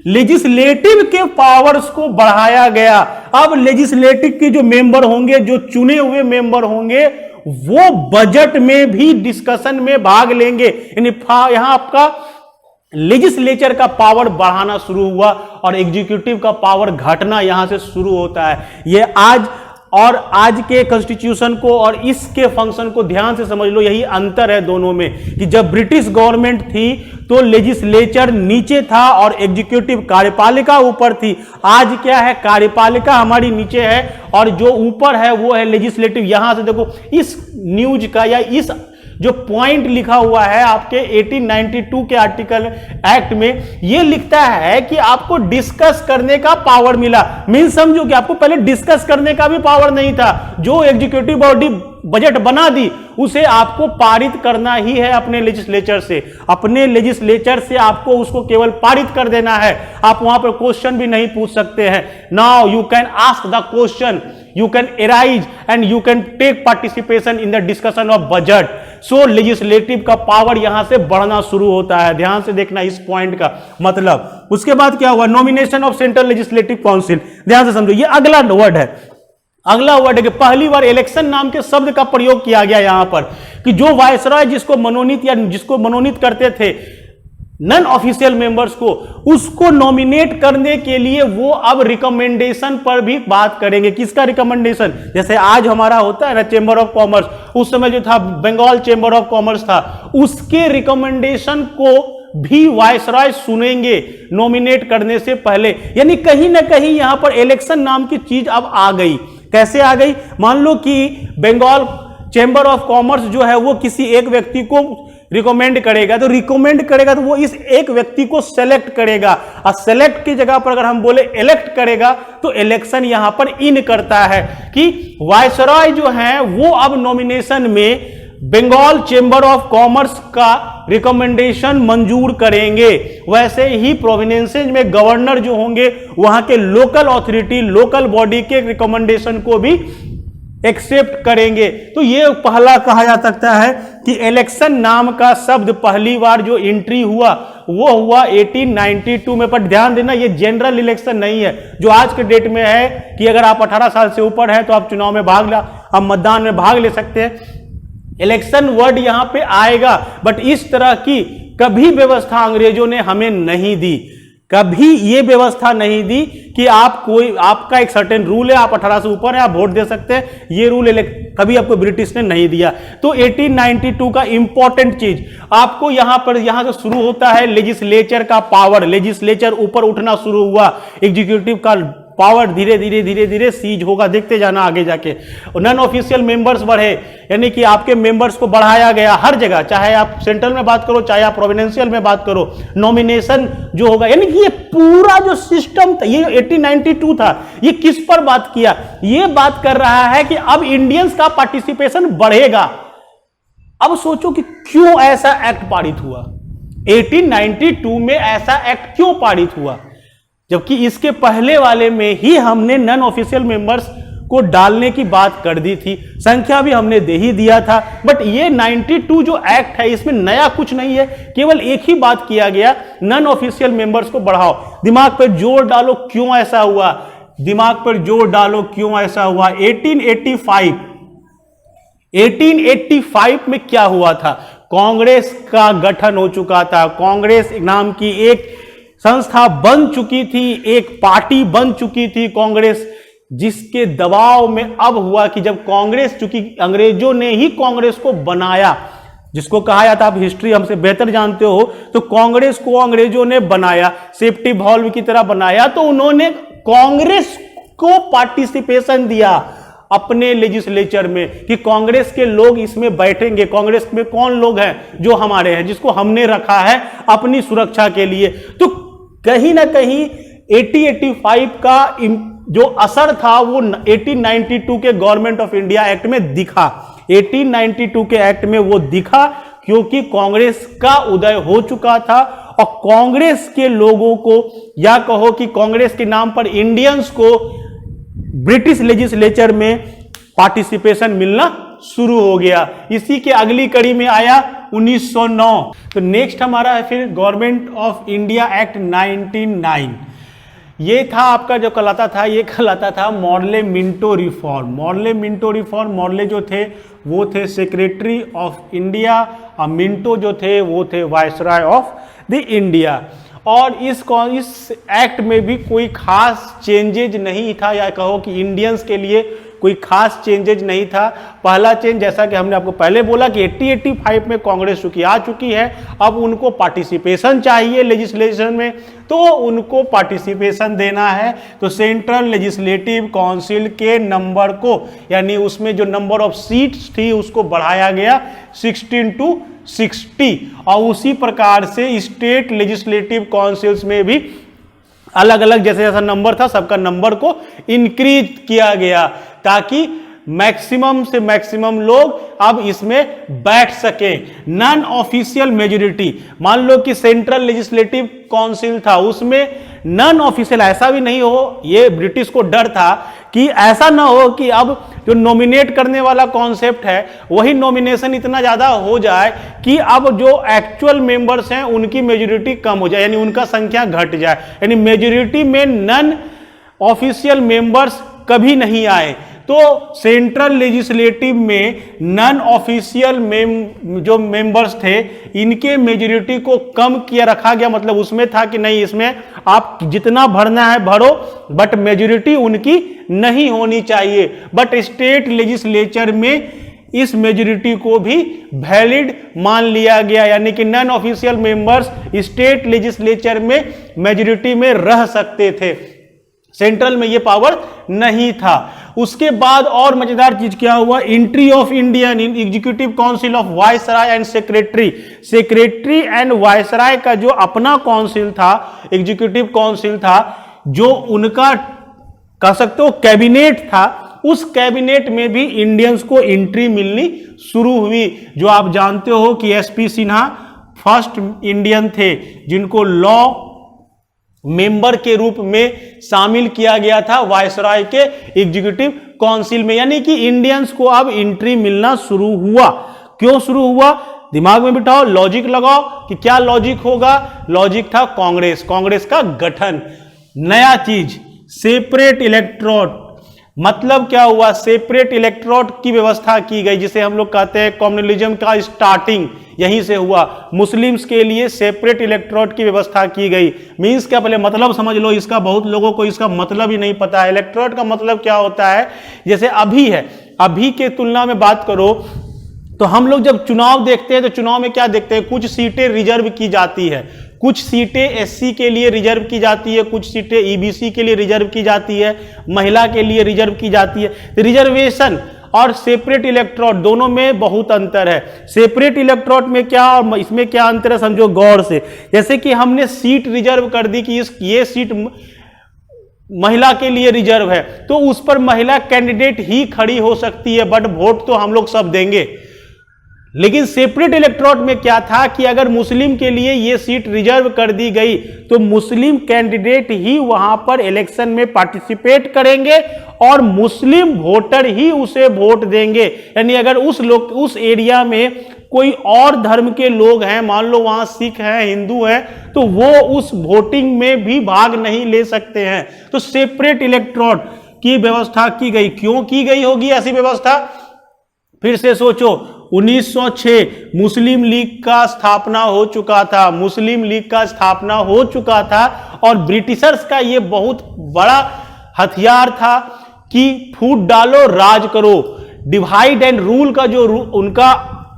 लेजिस्लेटिव के पावर्स को बढ़ाया गया। अब लेजिस्लेटिव के जो मेंबर होंगे, जो चुने हुए मेंबर होंगे, वो बजट में भी डिस्कशन में भाग लेंगे। यानी यहां आपका लेजिस्लेचर का पावर बढ़ाना शुरू हुआ और एग्जीक्यूटिव का पावर घटना यहां से शुरू होता है। यह आज के कॉन्स्टिट्यूशन को और इसके फंक्शन को ध्यान से समझ लो, यही अंतर है दोनों में कि जब ब्रिटिश गवर्नमेंट थी तो लेजिस्लेचर नीचे था और एग्जीक्यूटिव कार्यपालिका ऊपर थी। आज क्या है, कार्यपालिका हमारी नीचे है और जो ऊपर है वो है लेजिस्लेटिव। यहां से देखो इस न्यूज का या इस जो पॉइंट लिखा हुआ है आपके 1892 के आर्टिकल एक्ट में, ये लिखता है कि आपको डिस्कस करने का पावर मिला। मीन समझो कि आपको पहले डिस्कस करने का भी पावर नहीं था। जो एग्जीक्यूटिव बॉडी बजट बना दी उसे आपको पारित करना ही है अपने लेजिस्लेचर से। अपने लेजिस्लेचर से आपको उसको केवल पारित कर देना है। आप वहां पर क्वेश्चन भी नहीं पूछ सकते हैं। Now you can ask the question, you can arise and you can take participation in the discussion of budget. So legislative का पावर यहां से बढ़ना शुरू होता है। ध्यान से देखना इस पॉइंट का मतलब। उसके बाद क्या हुआ, nomination of central legislative council. ध्यान से समझो, ये अगला वर्ड है। अगला वर्ड है कि पहली बार इलेक्शन नाम के शब्द का प्रयोग किया गया यहां पर, कि जो वायसराय जिसको मनोनीत करते थे नॉन ऑफिशियल मेंबर्स को, उसको नॉमिनेट करने के लिए वो अब रिकमेंडेशन पर भी बात करेंगे। किसका रिकमेंडेशन? जैसे आज हमारा होता है ना चेंबर ऑफ कॉमर्स, उस समय जो था बंगाल चेंबर ऑफ कॉमर्स था, उसके रिकमेंडेशन को भी वायसराय सुनेंगे नॉमिनेट करने से पहले। यानी कहीं ना कहीं यहां पर इलेक्शन नाम की चीज अब आ गई। कैसे आ गई? मान लो कि बंगाल चैम्बर ऑफ कॉमर्स जो है वो किसी एक व्यक्ति को रिकमेंड करेगा, तो रिकमेंड करेगा तो वो इस एक व्यक्ति को सेलेक्ट करेगा, और सेलेक्ट की जगह पर अगर हम बोले इलेक्ट करेगा तो इलेक्शन यहां पर इन करता है कि वायसराय जो है वो अब नॉमिनेशन में बंगाल चैम्बर ऑफ कॉमर्स का रिकमेंडेशन मंजूर करेंगे। वैसे ही प्रोविंसेस में गवर्नर जो होंगे वहां के लोकल अथॉरिटी, लोकल बॉडी के रिकमेंडेशन को भी एक्सेप्ट करेंगे। तो ये पहला कहा जा सकता है कि इलेक्शन नाम का शब्द पहली बार जो एंट्री हुआ वो हुआ 1892 में। पर ध्यान देना ये जनरल इलेक्शन नहीं है जो आज के डेट में है कि अगर आप 18 साल से ऊपर है तो आप चुनाव में आप मतदान में भाग ले सकते हैं। इलेक्शन वर्ड यहां पे आएगा, बट इस तरह की कभी व्यवस्था अंग्रेजों ने हमें नहीं दी। कभी ये व्यवस्था नहीं दी कि आपका एक सर्टेन रूल है, आप 18 से ऊपर है, आप वोट दे सकते हैं। ये रूल कभी आपको ब्रिटिश ने नहीं दिया। तो 1892 का इंपॉर्टेंट चीज आपको यहां से शुरू होता है लेजिस्लेचर का पावर। लेजिस्लेचर ऊपर उठना शुरू हुआ, एग्जीक्यूटिव का पावर धीरे धीरे सीज होगा, देखते जाना आगे जाके। नॉन ऑफिशियल मेंबर्स बढ़े, यानी कि आपके मेंबर्स को बढ़ाया गया हर जगह, चाहे आप सेंट्रल में बात करो चाहे आप प्रोविंशियल में बात करो। नॉमिनेशन जो होगा, यानी कि ये पूरा जो सिस्टम था, ये 1892 था, ये किस पर बात किया? ये बात कर रहा है कि अब इंडियंस का पार्टिसिपेशन बढ़ेगा। अब सोचो कि क्यों ऐसा एक्ट पारित हुआ, 1892 में ऐसा एक्ट क्यों पारित हुआ, जबकि इसके पहले वाले में ही हमने नॉन ऑफिशियल मेंबर्स को डालने की बात कर दी थी, संख्या भी हमने दे ही दिया था। बट ये 92 जो एक्ट है इसमें नया कुछ नहीं है, केवल एक ही बात किया गया, नॉन ऑफिशियल मेंबर्स को बढ़ाओ। दिमाग पर जोर डालो क्यों ऐसा हुआ, दिमाग पर जोर डालो क्यों ऐसा हुआ। 1885 में क्या हुआ था? कांग्रेस का गठन हो चुका था, कांग्रेस नाम की एक संस्था बन चुकी थी, एक पार्टी बन चुकी थी कांग्रेस, जिसके दबाव में अब हुआ कि जब कांग्रेस, चूंकि अंग्रेजों ने ही कांग्रेस को बनाया, जिसको कहा जाता, आप हिस्ट्री हमसे बेहतर जानते हो, तो कांग्रेस को अंग्रेजों ने बनाया, सेफ्टी वॉल्व की तरह बनाया, तो उन्होंने कांग्रेस को पार्टिसिपेशन दिया अपने लेजिस्लेचर में कि कांग्रेस के लोग इसमें बैठेंगे। कांग्रेस में कौन लोग हैं? जो हमारे हैं, जिसको हमने रखा है अपनी सुरक्षा के लिए। तो कहीं ना कहीं 1885 का जो असर था वो 1892 के गवर्नमेंट ऑफ इंडिया एक्ट में दिखा। 1892 के एक्ट में वो दिखा क्योंकि कांग्रेस का उदय हो चुका था और कांग्रेस के लोगों को, या कहो कि कांग्रेस के नाम पर इंडियंस को ब्रिटिश लेजिस्लेचर में पार्टिसिपेशन मिलना शुरू हो गया। इसी के अगली कड़ी में आया 1909। तो नेक्स्ट हमारा है फिर गवर्नमेंट ऑफ इंडिया एक्ट 1909। ये था आपका जो कहलाता था, ये कहलाता था Morley Minto reform. Morley Minto reform, Morley जो थे वो थे सेक्रेटरी ऑफ इंडिया और मिंटो जो थे वो थे वायसराय ऑफ द इंडिया। और इस एक्ट में भी कोई खास चेंजेज नहीं था, या कहो कि इंडियंस के लिए कोई खास चेंजेज नहीं था। पहला चेंज, जैसा कि हमने आपको पहले बोला कि 1885 में कांग्रेस चूंकि आ चुकी है, अब उनको पार्टिसिपेशन चाहिए लेजिस्लेशन में, तो उनको पार्टिसिपेशन देना है। तो सेंट्रल लेजिस्लेटिव काउंसिल के नंबर को, यानी उसमें जो नंबर ऑफ सीट्स थी उसको बढ़ाया गया 16 to 60, और उसी प्रकार से स्टेट लेजिस्लेटिव काउंसिल्स में भी अलग अलग जैसे जैसा नंबर था सबका नंबर को इंक्रीज किया गया, ताकि मैक्सिमम से मैक्सिमम लोग अब इसमें बैठ सके। नॉन ऑफिशियल मेजोरिटी, मान लो कि सेंट्रल लेजिस्लेटिव काउंसिल था, उसमें नॉन ऑफिशियल, ऐसा भी नहीं हो, ये ब्रिटिश को डर था कि ऐसा ना हो कि अब जो नॉमिनेट करने वाला कॉन्सेप्ट है वही नॉमिनेशन इतना ज्यादा हो जाए कि अब जो एक्चुअल मेंबर्स हैं उनकी मेजोरिटी कम हो जाए, यानी उनका संख्या घट जाए, यानी मेजोरिटी में नॉन ऑफिशियल मेंबर्स कभी नहीं आए। तो सेंट्रल लेजिस्लेटिव में नॉन ऑफिशियल जो मेंबर्स थे इनके मेजोरिटी को कम किया रखा गया। मतलब उसमें था कि नहीं, इसमें आप जितना भरना है भरो, बट मेजोरिटी उनकी नहीं होनी चाहिए। बट स्टेट लेजिस्लेचर में इस मेजोरिटी को भी वैलिड मान लिया गया, यानी कि non official members state legislature में मेजोरिटी में रह सकते थे, सेंट्रल में ये पावर नहीं था। उसके बाद और मजेदार चीज क्या हुआ, entry of Indian in executive council of viceroy and secretary and viceroy का जो अपना काउंसिल था, एग्जीक्यूटिव काउंसिल था, जो उनका कह सकते हो कैबिनेट था, उस कैबिनेट में भी इंडियंस को एंट्री मिलनी शुरू हुई। जो आप जानते हो कि एसपी सिन्हा फर्स्ट इंडियन थे जिनको लॉ मेंबर के रूप में शामिल किया गया था वायसराय के एग्जीक्यूटिव काउंसिल में, यानी कि इंडियंस को अब एंट्री मिलना शुरू हुआ। क्यों शुरू हुआ, दिमाग में बिठाओ, लॉजिक लगाओ कि क्या लॉजिक होगा। लॉजिक था कांग्रेस का गठन। नया चीज सेपरेट इलेक्टोरेट, मतलब क्या हुआ, सेपरेट इलेक्टोरेट की व्यवस्था की गई, जिसे हम लोग कहते हैं कम्युनलिज्म का स्टार्टिंग यहीं से हुआ। मुस्लिम्स के लिए सेपरेट इलेक्टोरेट की व्यवस्था की गई। मींस क्या, पहले मतलब समझ लो इसका, बहुत लोगों को इसका मतलब ही नहीं पता है। इलेक्टोरेट का मतलब क्या होता है, जैसे अभी है, अभी के तुलना में बात करो तो हम लोग जब चुनाव देखते हैं तो चुनाव में क्या देखते हैं, कुछ सीटें रिजर्व की जाती है, कुछ सीटें एससी के लिए रिजर्व की जाती है, कुछ सीटें ईबीसी के लिए रिजर्व की जाती है, महिला के लिए रिजर्व की जाती है। रिजर्वेशन और सेपरेट इलेक्टोरेट दोनों में बहुत अंतर है। सेपरेट इलेक्टोरेट में क्या और इसमें क्या अंतर है, समझो गौर से। जैसे कि हमने सीट रिजर्व कर दी कि ये सीट महिला के लिए रिजर्व है, तो उस पर महिला कैंडिडेट ही खड़ी हो सकती है, बट वोट तो हम लोग सब देंगे। लेकिन सेपरेट इलेक्टोरेट में क्या था कि अगर मुस्लिम के लिए यह सीट रिजर्व कर दी गई तो मुस्लिम कैंडिडेट ही वहां पर इलेक्शन में पार्टिसिपेट करेंगे और मुस्लिम वोटर ही उसे वोट देंगे। यानी अगर उस एरिया में कोई और धर्म के लोग हैं, मान लो वहां सिख हैं, हिंदू हैं, तो वो उस वोटिंग में भी भाग नहीं ले सकते हैं। तो सेपरेट इलेक्टोरेट की व्यवस्था की गई। क्यों की गई होगी ऐसी व्यवस्था, फिर से सोचो। 1906 मुस्लिम लीग का स्थापना हो चुका था, मुस्लिम लीग का स्थापना हो चुका था, और ब्रिटिशर्स का यह बहुत बड़ा हथियार था कि फूट डालो राज करो, डिवाइड एंड रूल का जो उनका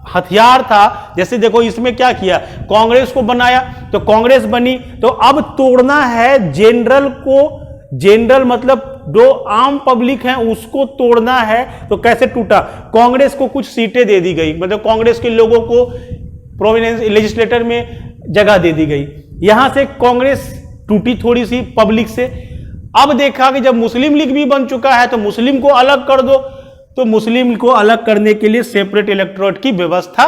हथियार था। जैसे देखो इसमें क्या किया, कांग्रेस को बनाया तो कांग्रेस बनी, तो अब तोड़ना है जनरल को, जनरल मतलब जो आम पब्लिक है उसको तोड़ना है। तो कैसे टूटा, कांग्रेस को कुछ सीटें दे दी गई, मतलब कांग्रेस के लोगों को प्रोविडेंस लेजिस्लेटर में जगह दे दी गई। यहां से कांग्रेस टूटी थोड़ी सी पब्लिक से। अब देखा कि जब मुस्लिम लीग भी बन चुका है तो मुस्लिम को अलग कर दो, तो मुस्लिम को अलग करने के लिए सेपरेट इलेक्टोरेट की व्यवस्था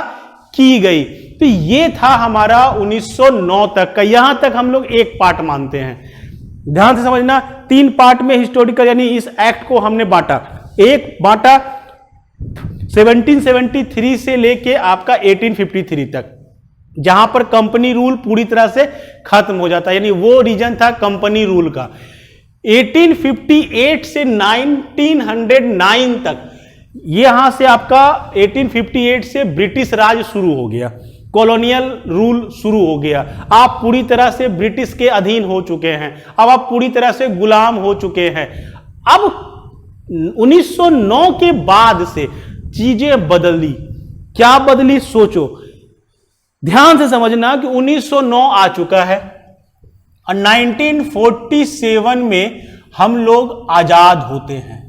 की गई। तो यह था हमारा 1909 तक का। यहां तक हम लोग एक पार्ट मानते हैं। ध्यान से समझना, 3 पार्ट में हिस्टोरिकल यानी इस एक्ट को हमने बांटा। एक बांटा 1773 से लेके आपका 1853 तक, जहां पर कंपनी रूल पूरी तरह से खत्म हो जाता है, यानी वो रीजन था कंपनी रूल का। 1858 से 1909 तक, यहां से आपका 1858 से ब्रिटिश राज शुरू हो गया, कॉलोनियल रूल शुरू हो गया। आप पूरी तरह से ब्रिटिश के अधीन हो चुके हैं, अब आप पूरी तरह से गुलाम हो चुके हैं। अब 1909 के बाद से चीजें बदली। क्या बदली, सोचो, ध्यान से समझना कि 1909 आ चुका है और 1947 में हम लोग आजाद होते हैं।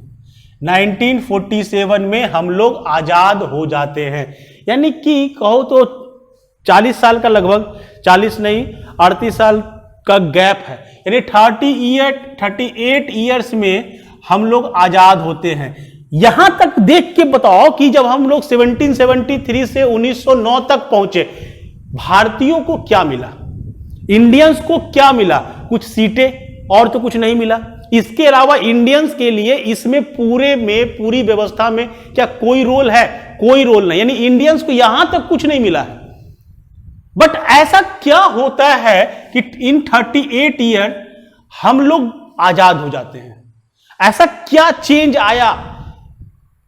1947 में हम लोग आजाद हो जाते हैं, यानी कि कहो तो 40 साल का, लगभग 40 नहीं 38 साल का गैप है, यानी 38 ईयर्स में हम लोग आजाद होते हैं। यहां तक देख के बताओ कि जब हम लोग 1773 से 1909 तक पहुंचे, भारतीयों को क्या मिला, इंडियंस को क्या मिला, कुछ सीटें, और तो कुछ नहीं मिला। इसके अलावा इंडियंस के लिए इसमें पूरी व्यवस्था में क्या कोई रोल है, कोई रोल नहीं, यानी इंडियंस को यहां तक कुछ नहीं मिला है। बट ऐसा क्या होता है कि इन 38 ईयर हम लोग आजाद हो जाते हैं, ऐसा क्या चेंज आया।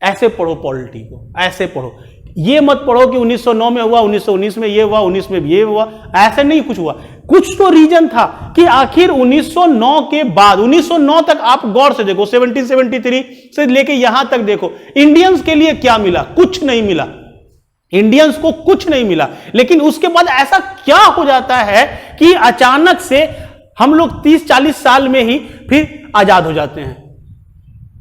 ऐसे पढ़ो पॉलिटी को, ऐसे पढ़ो, ये मत पढ़ो कि 1909 में हुआ, 1919 में ये हुआ, 19 में ये हुआ, ऐसे नहीं कुछ हुआ। कुछ तो रीजन था कि आखिर 1909 के बाद 1909 तक आप गौर से देखो, 1773 से लेके यहां तक देखो, इंडियंस के लिए क्या मिला? कुछ नहीं मिला, इंडियंस को कुछ नहीं मिला। लेकिन उसके बाद ऐसा क्या हो जाता है कि अचानक से हम लोग 30-40 साल में ही फिर आजाद हो जाते हैं।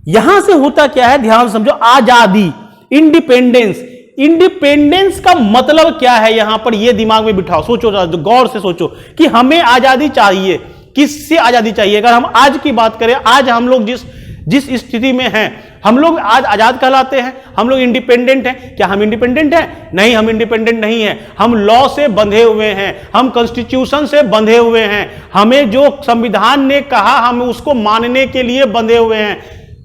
यहां से होता क्या है, ध्यान समझो, आजादी, इंडिपेंडेंस। इंडिपेंडेंस का मतलब क्या है यहां पर, यह दिमाग में बिठाओ, सोचो, गौर से सोचो कि हमें आजादी चाहिए। किससे आजादी चाहिए? अगर हम आज की बात करें, आज हम लोग जिस स्थिति में हैं, हम लोग आज आजाद कहलाते हैं, हम लोग इंडिपेंडेंट हैं। क्या हम इंडिपेंडेंट हैं? नहीं, हम इंडिपेंडेंट नहीं हैं। हम लॉ से बंधे हुए हैं, हम कॉन्स्टिट्यूशन से बंधे हुए हैं, हमें जो संविधान ने कहा हम उसको मानने के लिए बंधे हुए हैं।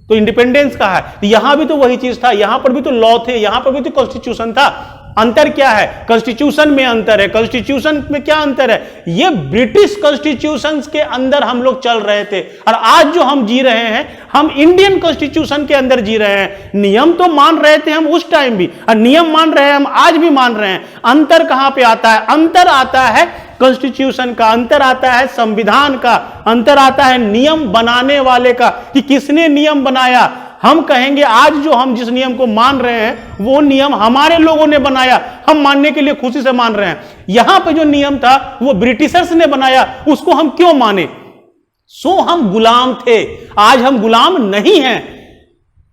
तो इंडिपेंडेंस कहा है, तो यहां भी तो वही चीज था, यहां पर भी तो लॉ थे, यहां पर भी तो कॉन्स्टिट्यूशन था। अंतर क्या है? कॉन्स्टिट्यूशन में अंतर है। कॉन्स्टिट्यूशन में क्या अंतर है? ये ब्रिटिश कॉन्स्टिट्यूशन के अंदर हम लोग चल रहे थे, और आज जो हम जी रहे हैं, हम इंडियन कॉन्स्टिट्यूशन के अंदर जी रहे हैं। नियम तो मान रहे थे हम उस टाइम भी, और नियम मान रहे हैं हम आज भी मान रहे हैं। अंतर कहां पे आता है? अंतर आता है कॉन्स्टिट्यूशन का, अंतर आता है संविधान का, अंतर आता है नियम बनाने वाले का, कि किसने नियम बनाया। हम कहेंगे आज जो हम जिस नियम को मान रहे हैं वो नियम हमारे लोगों ने बनाया, हम मानने के लिए खुशी से मान रहे हैं। यहां पे जो नियम था वो ब्रिटिशर्स ने बनाया, उसको हम क्यों माने? हम गुलाम थे, आज हम गुलाम नहीं हैं।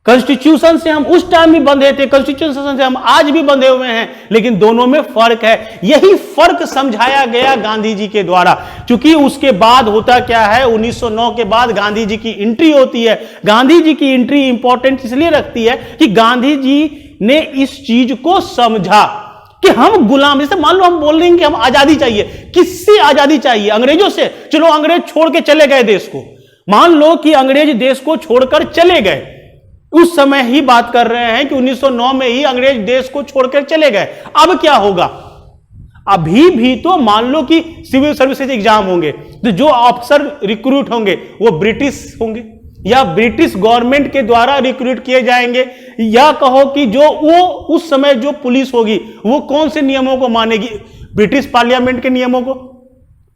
कॉन्स्टिट्यूशन से हम उस टाइम भी बंधे थे, कॉन्स्टिट्यूशन से हम आज भी बंधे हुए हैं, लेकिन दोनों में फर्क है। यही फर्क समझाया गया गांधी जी के द्वारा। क्योंकि उसके बाद होता क्या है, 1909 के बाद गांधी जी की एंट्री होती है। गांधी जी की एंट्री इंपॉर्टेंट इसलिए रखती है कि गांधी जी ने इस चीज को समझा कि हम गुलाम, जैसे मान लो हम बोल रहे हैं कि हम आजादी चाहिए। किससे आजादी चाहिए? अंग्रेजों से। चलो अंग्रेज छोड़ के चले गए देश को, मान लो कि अंग्रेज देश को छोड़कर चले गए, उस समय ही बात कर रहे हैं कि 1909 में ही अंग्रेज देश को छोड़कर चले गए। अब क्या होगा? अभी भी तो मान लो कि सिविल सर्विसेज एग्जाम होंगे, तो जो ऑफिसर रिक्रूट होंगे वो ब्रिटिश होंगे, या ब्रिटिश गवर्नमेंट के द्वारा रिक्रूट किए जाएंगे, या कहो कि जो वो उस समय जो पुलिस होगी वो कौन से नियमों को मानेगी? ब्रिटिश पार्लियामेंट के नियमों को।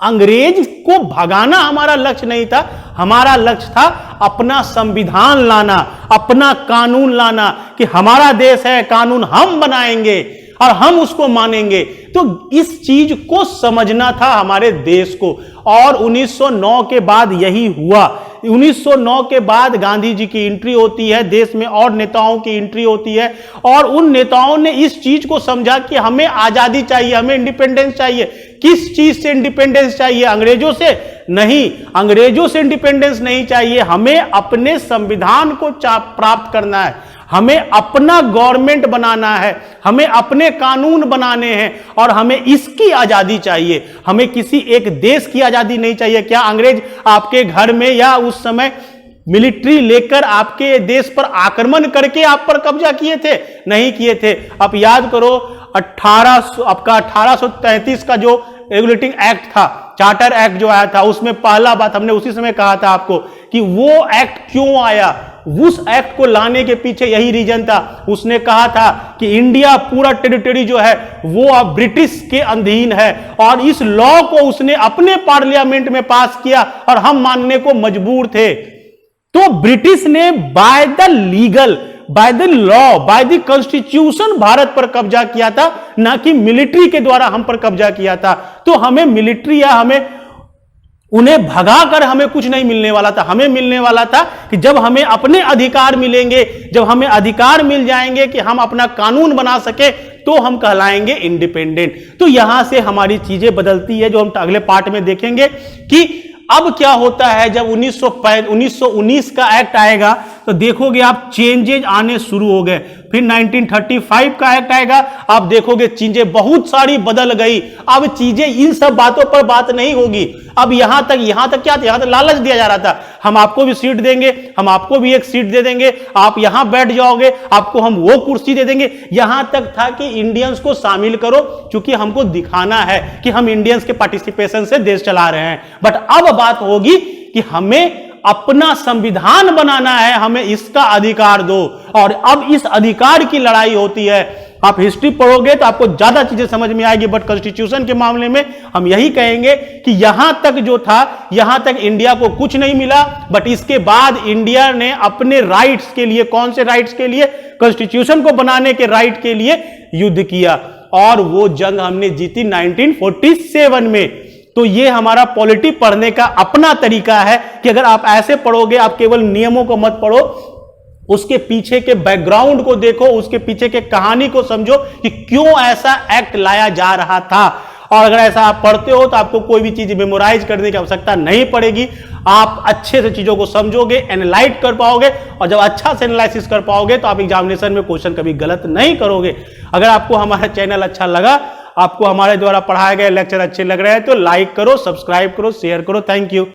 अंग्रेज को भगाना हमारा लक्ष्य नहीं था, हमारा लक्ष्य था अपना संविधान लाना, अपना कानून लाना, कि हमारा देश है, कानून हम बनाएंगे और हम उसको मानेंगे। तो इस चीज को समझना था हमारे देश को, और 1909 के बाद यही हुआ। 1909 के बाद गांधी जी की एंट्री होती है देश में, और नेताओं की एंट्री होती है, और उन नेताओं ने इस चीज को समझा कि हमें आजादी चाहिए, हमें इंडिपेंडेंस चाहिए। किस चीज से इंडिपेंडेंस चाहिए? अंग्रेजों से नहीं, अंग्रेजों से इंडिपेंडेंस नहीं चाहिए, हमें अपने संविधान को प्राप्त करना है, हमें अपना गवर्नमेंट बनाना है, हमें अपने कानून बनाने हैं, और हमें इसकी आजादी चाहिए। हमें किसी एक देश की आजादी नहीं चाहिए। क्या अंग्रेज आपके घर में या उस समय मिलिट्री लेकर आपके देश पर आक्रमण करके आप पर कब्जा किए थे? नहीं किए थे। आप याद करो, 1833 का जो रेगुलेटिंग एक्ट था, चार्टर एक्ट जो आया था, उसमें पहला बात हमने उसी समय कहा था आपको कि वो एक्ट क्यों आया। उस एक्ट को लाने के पीछे यही रीजन था। उसने कहा था कि इंडिया पूरा टेरिटरी जो है वो अब ब्रिटिश के अधीन है, और इस लॉ को उसने अपने पार्लियामेंट में पास किया और हम मानने को मजबूर थे। तो ब्रिटिश ने by the legal, by the law, by the constitution Bharat पर कब्जा किया था, ना कि मिलिट्री के द्वारा हम पर कब्जा किया था। तो हमें मिलिट्री या हमें उन्हें भगाकर हमें कुछ नहीं मिलने वाला था। हमें मिलने वाला था कि जब हमें अपने अधिकार मिलेंगे, जब हमें अधिकार मिल जाएंगे कि हम अपना कानून बना सके, तो हम कहलाएंगे इंडिपेंडेंट। तो यहां से हमारी चीजें बदलती है, जो हम अगले पार्ट में देखेंगे कि अब क्या होता है जब 1919 का एक्ट आएगा, तो देखोगे आप चेंजेज आने शुरू हो गए। फिर 1935 का एक्ट आएगा, आप देखोगे चीजें बहुत सारी बदल गई। अब चीजें इन सब बातों पर बात नहीं होगी। अब यहां तक क्या था? यहां तक लालच दिया जा रहा था, हम आपको भी सीट देंगे, हम आपको भी एक सीट दे देंगे, आप यहां बैठ जाओगे, आपको हम वो कुर्सी दे देंगे। यहां तक था कि इंडियंस को शामिल करो, क्योंकि हमको दिखाना है कि हम इंडियंस के पार्टिसिपेशन से देश चला रहे हैं। बट अब बात होगी कि हमें अपना संविधान बनाना है, हमें इसका अधिकार दो। और अब इस अधिकार की लड़ाई होती है आप हिस्ट्री पढ़ोगे तो आपको ज्यादा चीजें समझ में आएगी, बट कॉन्स्टिट्यूशन के मामले में हम यही कहेंगे कि यहां तक जो था, यहां तक इंडिया को कुछ नहीं मिला, बट इसके बाद इंडिया ने अपने राइट्स के लिए, कौन से राइट्स के लिए, कॉन्स्टिट्यूशन को बनाने के राइट के लिए युद्ध किया, और वो जंग हमने जीती 1947 में। तो ये हमारा पॉलिटी पढ़ने का अपना तरीका है कि अगर आप ऐसे पढ़ोगे, आप केवल नियमों को मत पढ़ो, उसके पीछे के बैकग्राउंड को देखो, उसके पीछे के कहानी को समझो कि क्यों ऐसा एक्ट लाया जा रहा था। और अगर ऐसा आप पढ़ते हो तो आपको कोई भी चीज मेमोराइज करने की आवश्यकता नहीं पड़ेगी, आप अच्छे से चीजों को समझोगे, एनालाइज कर पाओगे, और जब अच्छा से एनालिसिस कर पाओगे तो आप एग्जामिनेशन में क्वेश्चन कभी गलत नहीं करोगे। अगर आपको हमारा चैनल अच्छा लगा, आपको हमारे द्वारा पढ़ाए गए लेक्चर अच्छे लग रहे हैं तो लाइक करो, सब्सक्राइब करो, शेयर करो। Thank you.